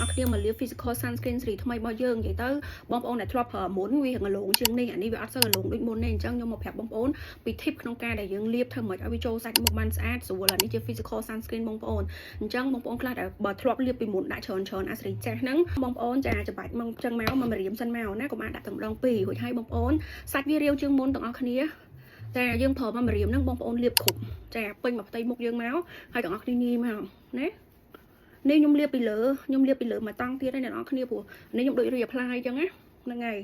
អត់គ្នាមកលាប physical sunscreen សេរីថ្មីរបស់យើងនិយាយទៅបងប្អូនដែលធ្លាប់ប្រើមុនវារងលងជាងនេះអានេះវាអត់សូវរលងដូចមុនទេអញ្ចឹងខ្ញុំមកប្រាប់បងប្អូនពី tip ក្នុងការដែលយើងលាបធ្វើម៉េចឲ្យវាចូលសាច់មុខបានស្អាតស្រួលអានេះជា physical sunscreen បងប្អូនអញ្ចឹងបងប្អូនខ្លះដែលបើធ្លាប់លាបពីមុនដាក់ច្រើនអាសេរីចាស់ហ្នឹងបងប្អូនចាច្បាច់មកអញ្ចឹងមករៀមសិនមកណាកុំអាចដាក់តែម្ដងពីររួចហើយបងប្អូនសាច់វារាវជាងមុនទាំងអស់គ្នាចាយើងប្រើមករៀមហ្នឹងបងប្អូនលាបគ្រប់ចាពេញមកផ្ទៃមុខយើងមកហើយទាំងអស់គ្នាញីមកណានេះខ្ញុំលាបពីលើមកតង់ទៀតហើយអ្នកនរគ្នាព្រោះនេះខ្ញុំដូចរី apply អញ្ចឹងណាហ្នឹងហើយ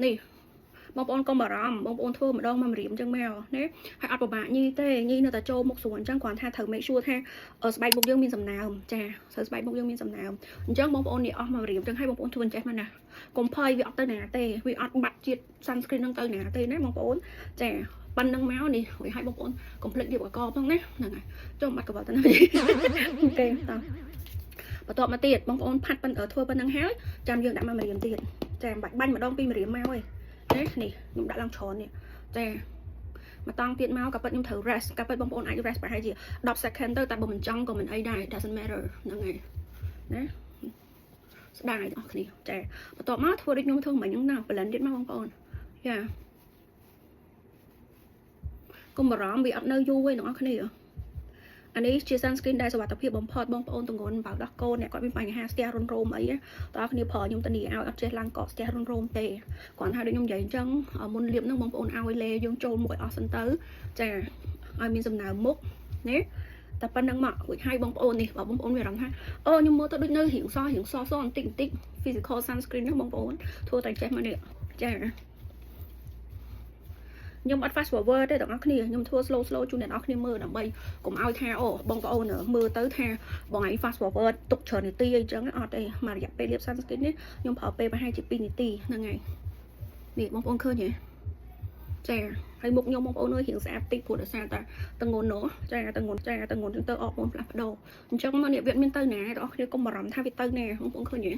នេះបងប្អូនកុំបារម្ភបងប្អូនធ្វើម្ដងមករៀមអញ្ចឹងមកណាហើយអត់ពិបាកញីទេញីនៅតែចូលមុខស្រួលអញ្ចឹងគ្រាន់ថាត្រូវ make sure ថាស្បែកមុខយើងមានសំណើមចាត្រូវស្បែកមុខយើងមានសំណើមអញ្ចឹងបងប្អូននេះអស់មករៀមអញ្ចឹងឲ្យបងប្អូនធ្វើអញ្ចេះមកណាកុំភ័យវាអត់ទៅណាទេវាអត់បាត់ជាតិ sunscreen ហ្នឹងទៅណាទេណាបងប្អូនចាប៉ុណ្្នឹងមកនេះឲ្យបងប្អូនកុំភ្លេចលាបអកផងណាហ្នឹងហើយចុះបាត់កបទៅណាអូខេតោះបន្ទាប់មកទៀតបងប្អូនផាត់ធ្វើប៉ុណ្្នឹងហើយចាំយើងដាក់មកម្រាមទៀតចាបាច់បាញ់ម្ដងពីម្រាមមកឯងនេះខ្ញុំដាក់ឡើងច្រើននេះចាមកតង់ទៀតមកក៏ប៉ិតខ្ញុំត្រូវ rest ក៏ប៉ិតបងប្អូនអាច rest ប្រហែលជា10 second ទៅតែបើមិនចង់ក៏មិនអីដែរ doesn't matter ហ្នឹងហើយណាស្ដាយបងប្អូនចាបន្ទាប់មកធ្វើដូចខ្ញុំធ្វើមិញហ្នឹងណា blend ទៀតមកបងប្អូនចាកុំបារម្ភវាអត់នៅយូរទេបងប្អូនអានេះជា sunscreen ដែលសុវត្ថិភាពបំផុតបងប្អូនទង្ងន់បើដោះកូនអ្នកគាត់មានបញ្ហាស្ទះរុនរោមអីតើគ្នាប្រើខ្ញុំតានីឲ្យអត់ចេះឡើងកកស្ទះរុនរោមទេគ្រាន់តែដូចខ្ញុំនិយាយអញ្ចឹងមុនលាបហ្នឹងបងប្អូនឲ្យលេយើងចូលមុខឲ្យអស់សិនទៅចាឲ្យមានសំណើមមុខណាតែប៉ុណ្្នឹងមករួចហើយបងប្អូននេះបើបងប្អូនមានអារម្មណ៍ថាខ្ញុំមើលទៅដូចនៅរៀងសបន្តិច physical sunscreen ហ្នឹងបងប្អូនធ្វើតែចេះមកនេះចាខ្ញុំអត់ fast forward ទេទាំងអស់គ្នាខ្ញុំធ្វើ slow ជូនអ្នកនរគ្នាមើលដើម្បីកុំឲ្យថាបងប្អូនមើលទៅថាបងឯង fast forward ទុកច្រើននាទីអីចឹងអត់ទេមករយៈពេលលាប sunscreen នេះខ្ញុំប្រើពេលប្រហែលជា2នាទីហ្នឹងហើយនេះបងប្អូនឃើញទេចាហើយមុខខ្ញុំបងប្អូនរៀងស្អាតតិចព្រោះដោយសារតែតងន់នោះចាតងន់ចឹងទៅអបបងផ្លាស់ប្ដូរអញ្ចឹងមកនេះវាមានទៅណាបងប្អូនកុំបារម្ភថាវាទៅណាបងប្អូនឃើញទេ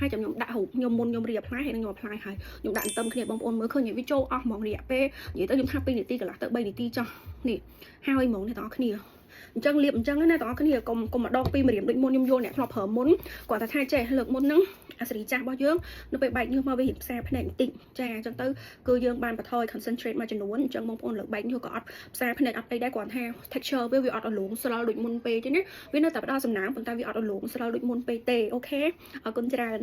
ហើយចាំខ្ញុំដាក់រូបខ្ញុំមុនខ្ញុំ reapply ហើយខ្ញុំ apply ហើយខ្ញុំដាក់ទៅគ្នាបងប្អូនមើលឃើញវាចូលអស់ហ្មងរយៈពេលនិយាយទៅខ្ញុំថា2នាទីកន្លះទៅ3នាទីចោះនេះហើយហ្មងអ្នកទាំងអស់គ្នាអញ្ចឹងលាបអញ្ចឹងណាទាំងអស់គ្នាកុំម្ដងពីម្រាមដូចមុនខ្ញុំយល់អ្នកធ្លាប់ប្រើមុនគាត់ថាចេះលើកមុនហ្នឹងអាសេរីចាស់របស់យើងនៅពេលបែកញើសមកវារៀបផ្សារភ្នែកបន្តិចចាអញ្ចឹងទៅគឺយើងបានបន្ថយ concentrate មួយចំនួនអញ្ចឹងបងប្អូនលើកបែកញើសក៏អត់ផ្សារភ្នែកអត់អីដែរគាត់ថា texture វាអត់អលងស្រាលដូចមុនពេកទេណាវានៅតែផ្ដល់សំណើមប៉ុន្តែវាអត់អលងស្រាលដូចមុនពេកទេអូខេអរគុណច្រើន